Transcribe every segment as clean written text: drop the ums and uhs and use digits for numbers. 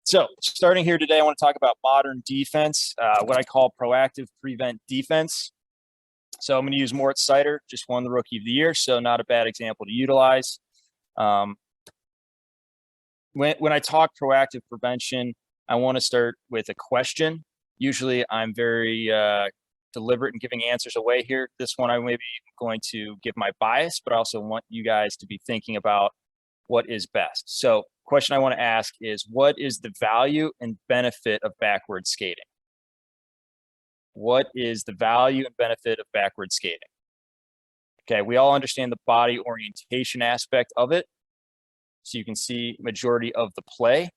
So starting here today, I want to talk about modern defense, what I call proactive prevent defense. So I'm going to use Moritz Seider, just won the Rookie of the Year, so not a bad example to utilize. When I talk proactive prevention, I want to start with a question. Usually I'm very deliberate in giving answers away here. This one I may be going to give my bias, but I also want you guys to be thinking about what is best. So question I want to ask is, what is the value and benefit of backward skating? What is the value and benefit of backward skating? Okay, we all understand the body orientation aspect of it. So you can see majority of the play,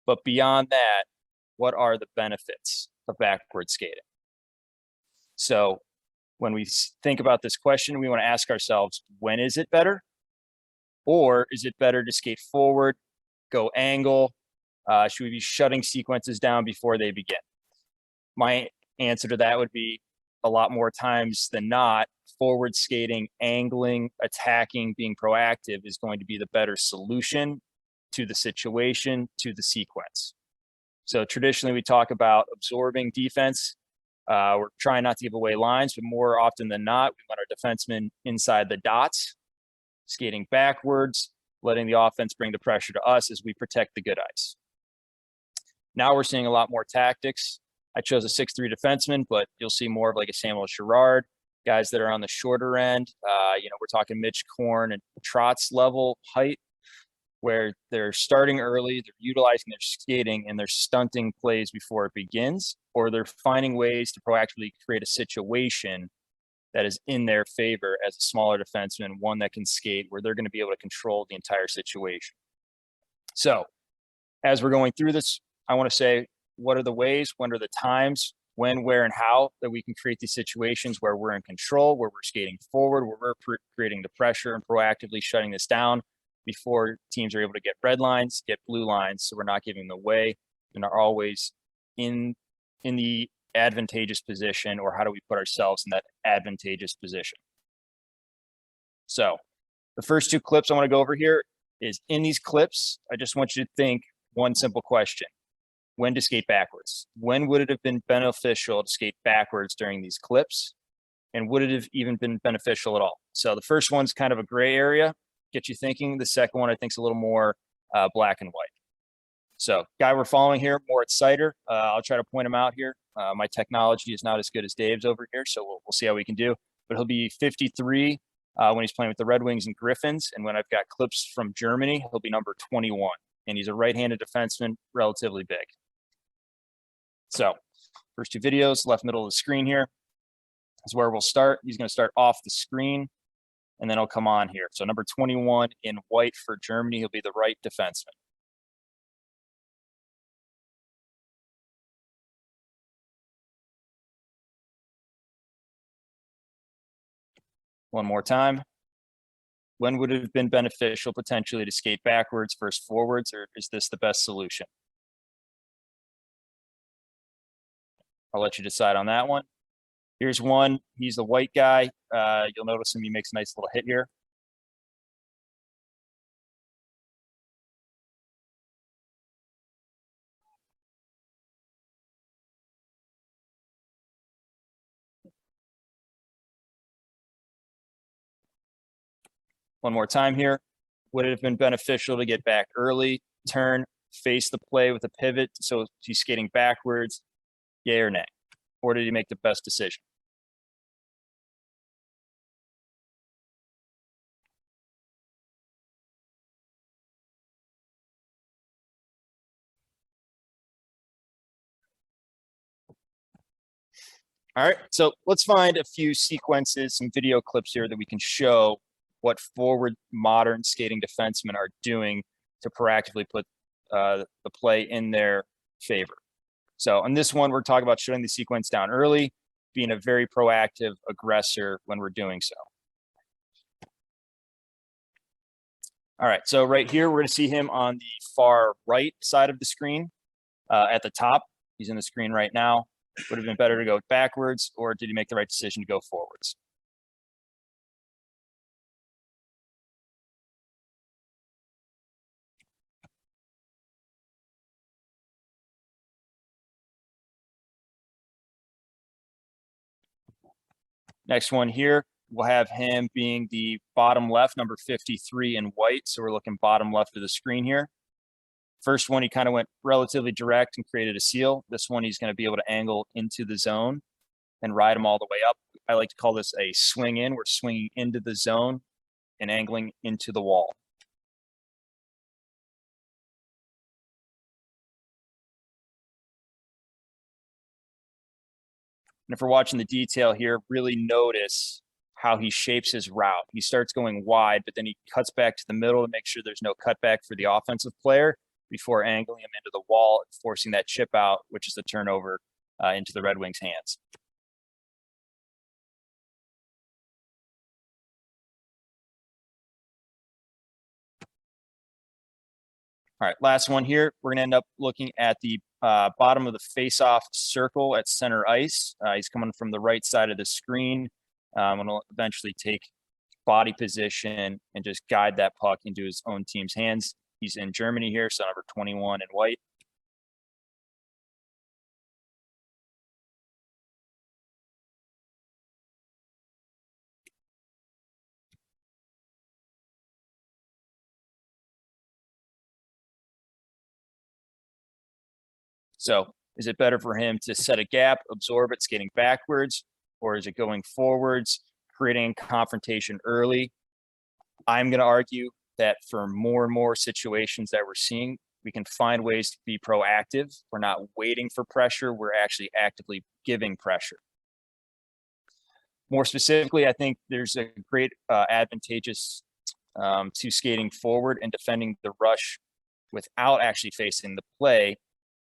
but beyond that, what are the benefits of backward skating? So when we think about this question, we want to ask ourselves, when is it better? Or is it better to skate forward, go angle? Should we be shutting sequences down before they begin? My answer to that would be a lot more times than not, forward skating, angling, attacking, being proactive is going to be the better solution to the situation, to the sequence. So traditionally we talk about absorbing defense. We're trying not to give away lines, but more often than not, we want our defensemen inside the dots, skating backwards, letting the offense bring the pressure to us as we protect the good ice. Now we're seeing a lot more tactics. I chose a 6'3" defenseman, but you'll see more of like a Samuel Girard, guys that are on the shorter end. We're talking Mitch Korn and Trotz level height, where they're starting early, they're utilizing their skating, and they're stunting plays before it begins, or they're finding ways to proactively create a situation that is in their favor as a smaller defenseman, one that can skate, where they're going to be able to control the entire situation. So as we're going through this, I want to say, what are the ways, when are the times, when, where, and how that we can create these situations where we're in control, where we're skating forward, where we're creating the pressure and proactively shutting this down before teams are able to get red lines, get blue lines, so we're not giving them away and are always in the advantageous position, or how do we put ourselves in that advantageous position? So the first two clips I want to go over here is, in these clips, I just want you to think one simple question: when to skate backwards? When would it have been beneficial to skate backwards during these clips? And would it have even been beneficial at all? So the first one's kind of a gray area, get you thinking. The second one I think is a little more black and white. So guy we're following here, Moritz Seider. I'll try to point him out here. My technology is not as good as Dave's over here, so we'll see how we can do. But he'll be 53 when he's playing with the Red Wings and Griffins. And when I've got clips from Germany, he'll be number 21. And he's a right-handed defenseman, relatively big. So first two videos, left middle of the screen here is where we'll start. He's going to start off the screen, and then he'll come on here. So number 21 in white for Germany, he'll be the right defenseman. One more time. When would it have been beneficial potentially to skate backwards versus forwards, or is this the best solution? I'll let you decide on that one. Here's one. He's the white guy. You'll notice him. He makes a nice little hit here. One more time here. Would it have been beneficial to get back early, turn, face the play with a pivot, so he's skating backwards, yay or nay? Or did he make the best decision? All right, so let's find a few sequences, some video clips here that we can show what forward modern skating defensemen are doing to proactively put the play in their favor. So on this one, we're talking about shutting the sequence down early, being a very proactive aggressor when we're doing so. All right, so right here, we're going to see him on the far right side of the screen at the top. He's in the screen right now. Would have been better to go backwards, or did he make the right decision to go forwards? Next one here, we'll have him being the bottom left, number 53 in white. So we're looking bottom left of the screen here. First one, he kind of went relatively direct and created a seal. This one, he's going to be able to angle into the zone and ride him all the way up. I like to call this a swing in. We're swinging into the zone and angling into the wall. And if we're watching the detail here, really notice how he shapes his route. He starts going wide, but then he cuts back to the middle to make sure there's no cutback for the offensive player before angling him into the wall and forcing that chip out, which is the turnover into the Red Wings' hands. All right, last one here. We're going to end up looking at the bottom of the face-off circle at center ice. He's coming from the right side of the screen. I'm going to eventually take body position and just guide that puck into his own team's hands. He's in Germany here, so number 21 in white. So is it better for him to set a gap, absorb it, skating backwards, or is it going forwards, creating confrontation early? I'm going to argue that for more and more situations that we're seeing, we can find ways to be proactive. We're not waiting for pressure. We're actually actively giving pressure. More specifically, I think there's a great advantageous to skating forward and defending the rush without actually facing the play,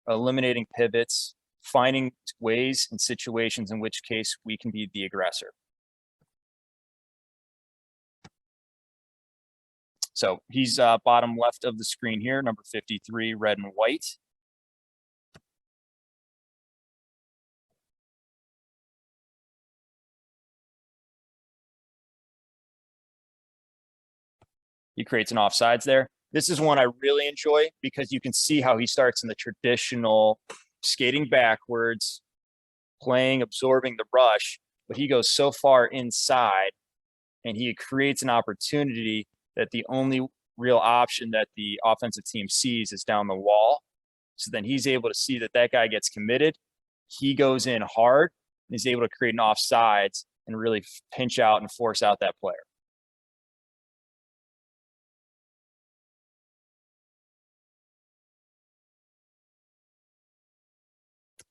eliminating pivots, finding ways and situations in which case we can be the aggressor. So he's bottom left of the screen here, number 53, red and white. He creates an offsides there. This is one I really enjoy because you can see how he starts in the traditional skating backwards, playing, absorbing the rush, but he goes so far inside and he creates an opportunity that the only real option that the offensive team sees is down the wall. So then he's able to see that that guy gets committed. He goes in hard and is able to create an offsides and really pinch out and force out that player.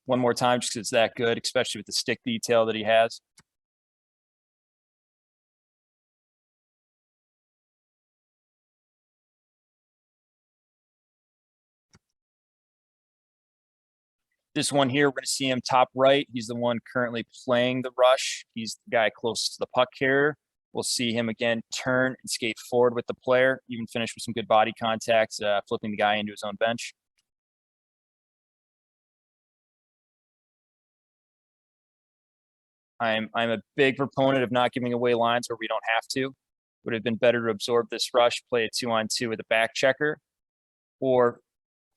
One more time, just because it's that good, especially with the stick detail that he has. This one here, we're going to see him top right. He's the one currently playing the rush. He's the guy closest to the puck carrier. We'll see him again turn and skate forward with the player, even finish with some good body contact, flipping the guy into his own bench. I'm a big proponent of not giving away lines where we don't have to. Would have been better to absorb this rush, play a 2-on-2 with a back checker, or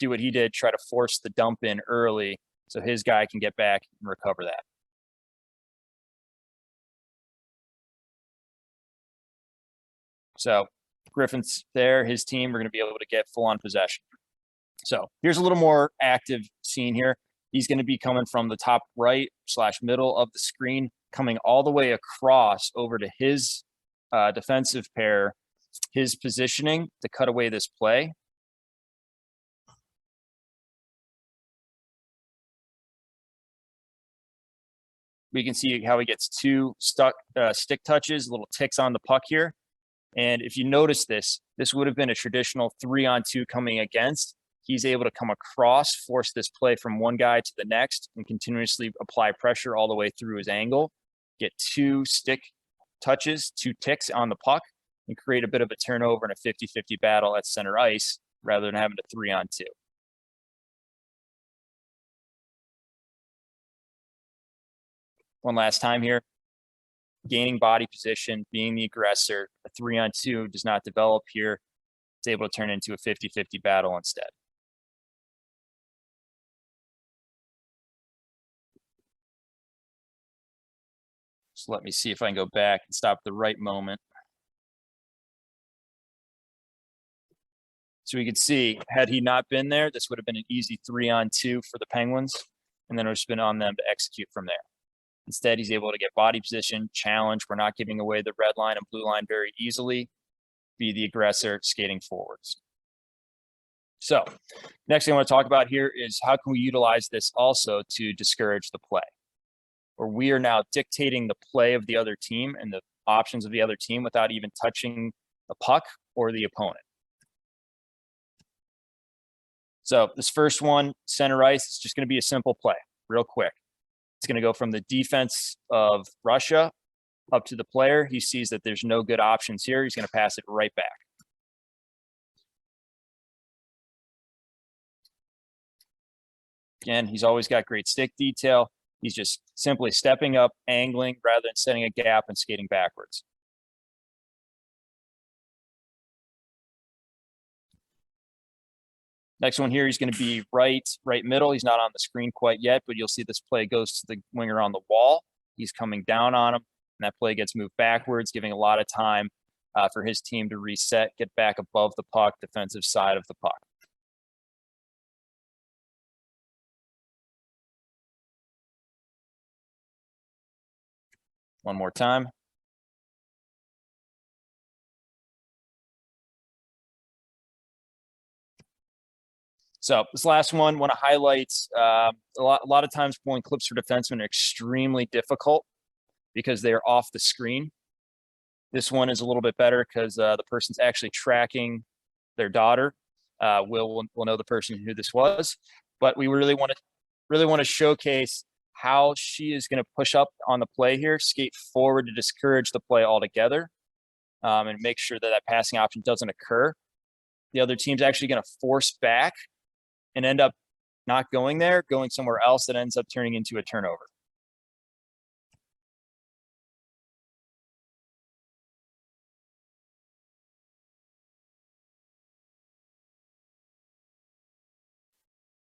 do what he did, try to force the dump in early so his guy can get back and recover that. So Griffin's there, his team are going to be able to get full on possession. So here's a little more active scene here. He's going to be coming from the top right / middle of the screen, coming all the way across over to his defensive pair, his positioning to cut away this play. We can see how he gets two stick touches, little ticks on the puck here. And if you notice this would have been a traditional 3-on-2 coming against. He's able to come across, force this play from one guy to the next, and continuously apply pressure all the way through his angle, get two stick touches, two ticks on the puck, and create a bit of a turnover and a 50-50 battle at center ice rather than having a 3-on-2. One last time here. Gaining body position, being the aggressor, a 3-on-2 does not develop here. It's able to turn into a 50-50 battle instead. So let me see if I can go back and stop the right moment. So we could see, had he not been there, this would have been an easy 3-on-2 for the Penguins, and then it would have been on them to execute from there. Instead, he's able to get body position, challenge. We're not giving away the red line and blue line very easily. Be the aggressor, skating forwards. So next thing I want to talk about here is how can we utilize this also to discourage the play, where we are now dictating the play of the other team and the options of the other team without even touching the puck or the opponent. So this first one, center ice, is just going to be a simple play, real quick. It's going to go from the defense of Russia up to the player. He sees that there's no good options here. He's going to pass it right back. Again, he's always got great stick detail. He's just simply stepping up, angling, rather than setting a gap and skating backwards. Next one here, he's going to be right middle. He's not on the screen quite yet, but you'll see this play goes to the winger on the wall. He's coming down on him, and that play gets moved backwards, giving a lot of time for his team to reset, get back above the puck, defensive side of the puck. One more time. So this last one, want to highlight a lot of times pulling clips for defensemen are extremely difficult because they're off the screen. This one is a little bit better because the person's actually tracking their daughter. We'll know the person who this was, but we really want to showcase how she is going to push up on the play here, skate forward to discourage the play altogether, and make sure that that passing option doesn't occur. The other team's actually going to force back and end up not going there, going somewhere else that ends up turning into a turnover.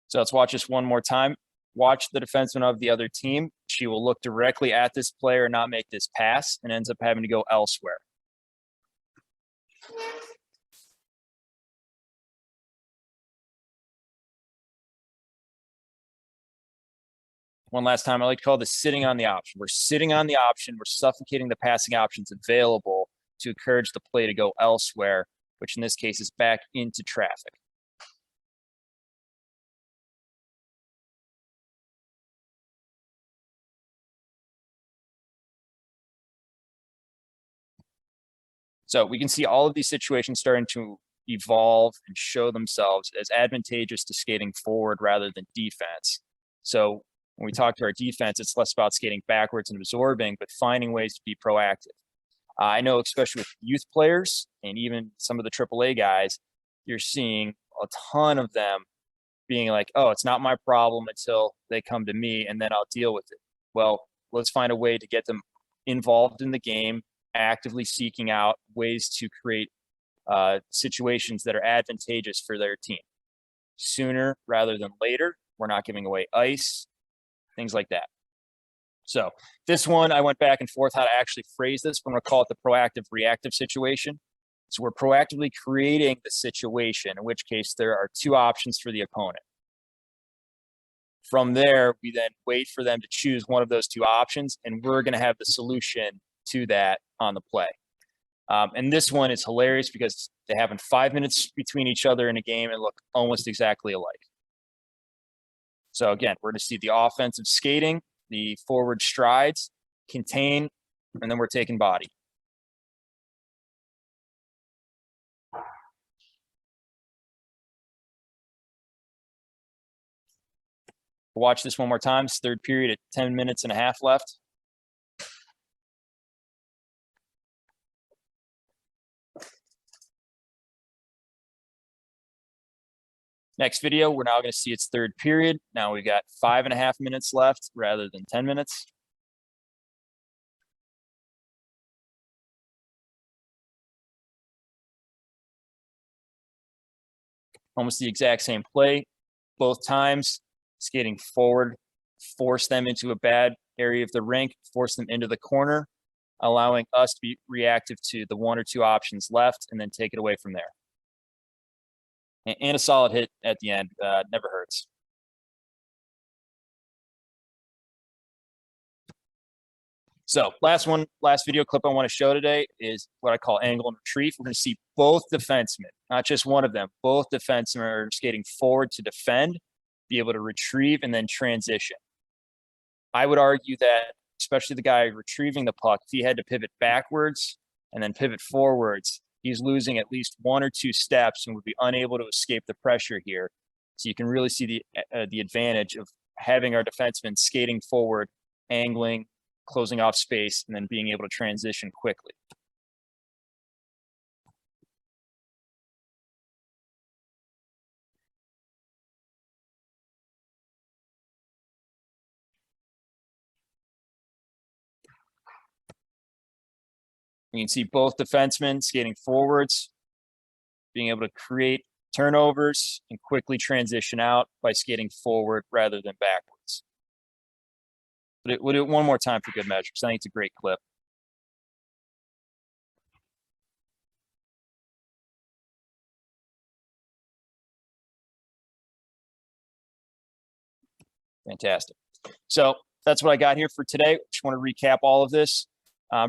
So let's watch this one more time. Watch the defenseman of the other team. She will look directly at this player and not make this pass and ends up having to go elsewhere. One last time, I like to call this sitting on the option. We're sitting on the option. We're suffocating the passing options available to encourage the play to go elsewhere, which in this case is back into traffic. So we can see all of these situations starting to evolve and show themselves as advantageous to skating forward rather than defense. So when we talk to our defense, it's less about skating backwards and absorbing, but finding ways to be proactive. I know, especially with youth players and even some of the AAA guys, you're seeing a ton of them being like, oh, it's not my problem until they come to me and then I'll deal with it. Well, let's find a way to get them involved in the game, actively seeking out ways to create situations that are advantageous for their team sooner rather than later. We're not giving away ice, things like that. So this one, I went back and forth how to actually phrase this. We're going to call it the proactive reactive situation. So we're proactively creating the situation, in which case there are two options for the opponent. From there, we then wait for them to choose one of those two options, and we're going to have the solution to that on the play. And this one is hilarious because they happen 5 minutes between each other in a game and look almost exactly alike. So again, we're going to see the offensive skating, the forward strides, contain, and then we're taking body. Watch this one more time. It's third period at 10 minutes and a half left. Next video, we're now going to see its third period. Now we've got 5.5 minutes left rather than 10 minutes. Almost the exact same play, both times, skating forward, force them into a bad area of the rink, force them into the corner, allowing us to be reactive to the 1 or 2 options left, and then take it away from there. And a solid hit at the end never hurts. So last video clip I want to show today is what I call angle and retrieve. We're going to see both defensemen, not just one of them. Both defensemen are skating forward to defend, be able to retrieve, and then transition. I would argue that, especially the guy retrieving the puck, if he had to pivot backwards and then pivot forwards, he's losing at least 1 or 2 steps and would be unable to escape the pressure here. So you can really see the advantage of having our defensemen skating forward, angling, closing off space, and then being able to transition quickly. You can see both defensemen skating forwards, being able to create turnovers and quickly transition out by skating forward rather than backwards. We'll do it one more time for good measure, because I think it's a great clip. Fantastic. So that's what I got here for today. Just want to recap all of this,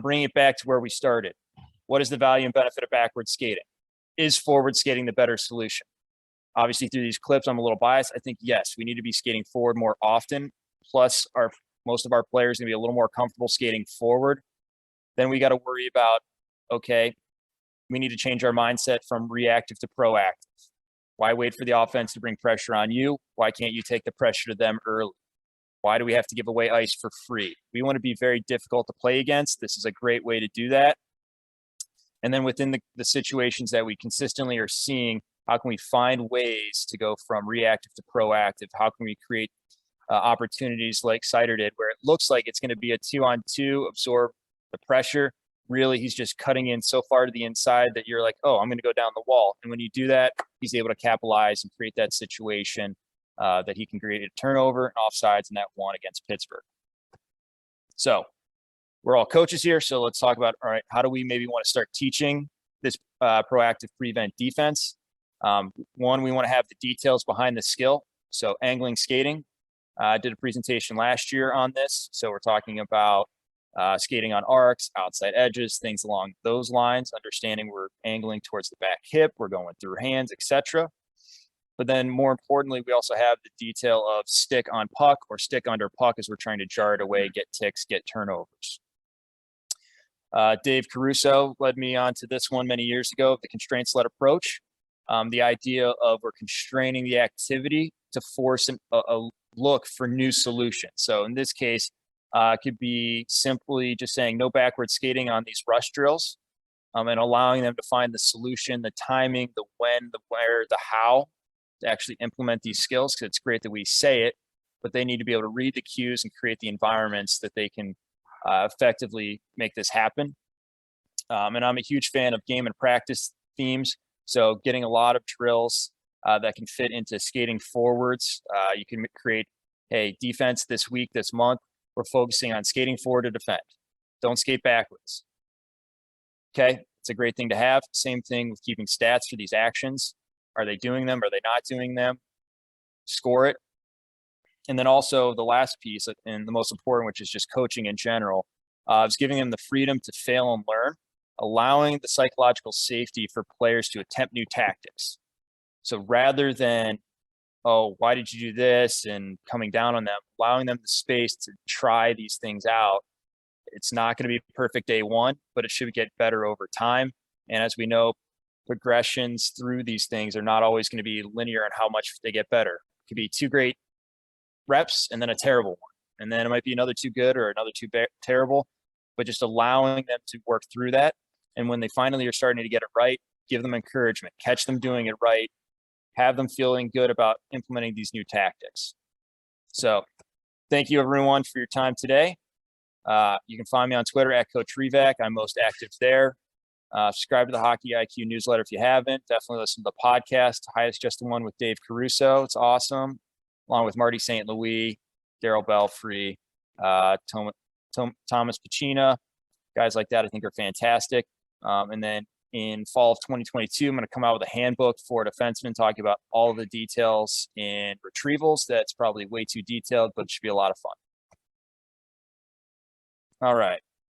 bringing it back to where we started. What is the value and benefit of backward skating? Is forward skating the better solution? Obviously, through these clips, I'm a little biased. I think, yes, we need to be skating forward more often. Plus, most of our players are going to be a little more comfortable skating forward. Then we got to worry about, okay, we need to change our mindset from reactive to proactive. Why wait for the offense to bring pressure on you? Why can't you take the pressure to them early? Why do we have to give away ice for free? We want to be very difficult to play against. This is a great way to do that. And then within the situations that we consistently are seeing, how can we find ways to go from reactive to proactive? How can we create opportunities like Sider did, where it looks like it's going to be a 2-on-2, absorb the pressure. Really, he's just cutting in so far to the inside that you're like, oh, I'm going to go down the wall. And when you do that, he's able to capitalize and create that situation that he can create a turnover and offsides in that one against Pittsburgh. So we're all coaches here. So let's talk about, all right, how do we maybe want to start teaching this proactive prevent defense? One, we want to have the details behind the skill. So angling skating. I did a presentation last year on this. So we're talking about skating on arcs, outside edges, things along those lines, understanding we're angling towards the back hip, we're going through hands, etc. But then more importantly, we also have the detail of stick on puck or stick under puck as we're trying to jar it away, get ticks, get turnovers. Dave Caruso led me on to this one many years ago, the constraints-led approach. The idea of we're constraining the activity to force a look for new solutions. So in this case, it could be simply just saying no backward skating on these rush drills, and allowing them to find the solution, the timing, the when, the where, the how to actually implement these skills. Because it's great that we say it, but they need to be able to read the cues and create the environments that they can effectively make this happen. And I'm a huge fan of game and practice themes. So getting a lot of drills that can fit into skating forwards. You can create, hey, defense this week, this month, we're focusing on skating forward to defend. Don't skate backwards. Okay, it's a great thing to have. Same thing with keeping stats for these actions. Are they doing them? Are they not doing them? Score it. And then also the last piece, and the most important, which is just coaching in general, is giving them the freedom to fail and learn, allowing the psychological safety for players to attempt new tactics. So rather than, oh, why did you do this, and coming down on them, allowing them the space to try these things out. It's not going to be perfect day one, but it should get better over time. And as we know, progressions through these things are not always going to be linear in how much they get better. It could be 2 great reps and then a terrible one. And then it might be another 2 good or another 2 terrible, but just allowing them to work through that. And when they finally are starting to get it right, give them encouragement, catch them doing it right, have them feeling good about implementing these new tactics. So thank you everyone for your time today. You can find me on Twitter at Coach Revak. I'm most active there. Subscribe to the Hockey IQ newsletter if you haven't. Definitely listen to the podcast, Highest Just the One with Dave Caruso. It's awesome. Along with Marty St. Louis, Daryl Belfry, Thomas Pacina, guys like that I think are fantastic. And then in fall of 2022, I'm going to come out with a handbook for defensemen talking about all the details in retrievals. That's probably way too detailed, but it should be a lot of fun. All right.